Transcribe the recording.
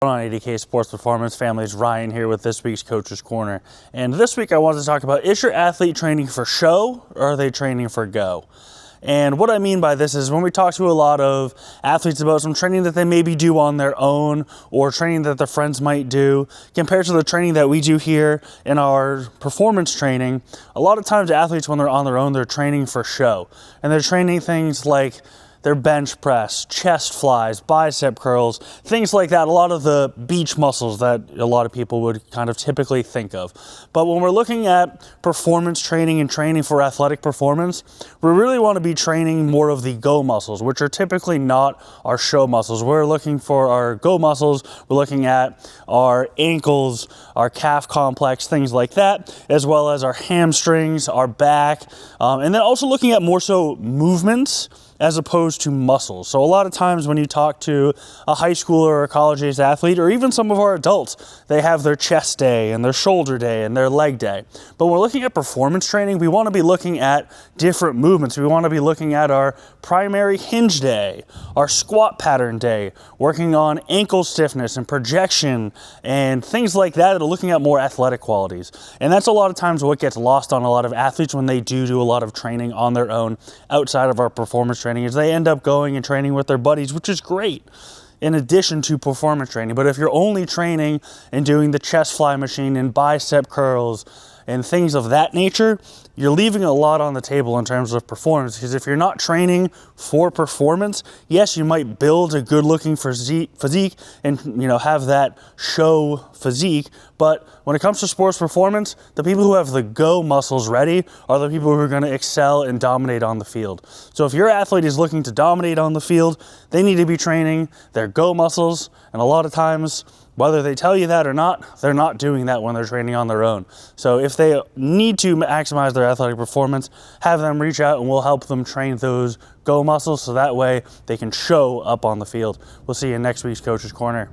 On 80K Sports Performance Families, Ryan here with this week's Coach's Corner. And this week I wanted to talk about, is your athlete training for show or are they training for go? And what I mean by this is when we talk to a lot of athletes about some training that they maybe do on their own or training that their friends might do, compared to the training that we do here in our performance training, a lot of times athletes, when they're on their own, they're training for show. And they're training things like their bench press, chest flies, bicep curls, things like that. A lot of the beach muscles that a lot of people would kind of typically think of. But when we're looking at performance training and training for athletic performance, we really want to be training more of the go muscles, which are typically not our show muscles. We're looking for our go muscles. We're looking at our ankles, our calf complex, things like that, as well as our hamstrings, our back, and then also looking at more so movements as opposed to muscles. So a lot of times when you talk to a high schooler or a college-age athlete, or even some of our adults, they have their chest day and their shoulder day and their leg day. But when we're looking at performance training, we want to be looking at different movements. We want to be looking at our primary hinge day, our squat pattern day, working on ankle stiffness and projection and things like that, and looking at more athletic qualities. And that's a lot of times what gets lost on a lot of athletes when they do a lot of training on their own outside of our performance training, is they end up going and training with their buddies, which is great in addition to performance training. But if you're only training and doing the chest fly machine and bicep curls and things of that nature, you're leaving a lot on the table in terms of performance. Because if you're not training for performance, yes, you might build a good looking physique and have that show physique, but when it comes to sports performance, the people who have the go muscles ready are the people who are going to excel and dominate on the field. So if your athlete is looking to dominate on the field, they need to be training their go muscles, and a lot of times, whether they tell you that or not, they're not doing that when they're training on their own. So if they need to maximize their athletic performance, have them reach out and we'll help them train those go muscles so that way they can show up on the field. We'll see you in next week's Coach's Corner.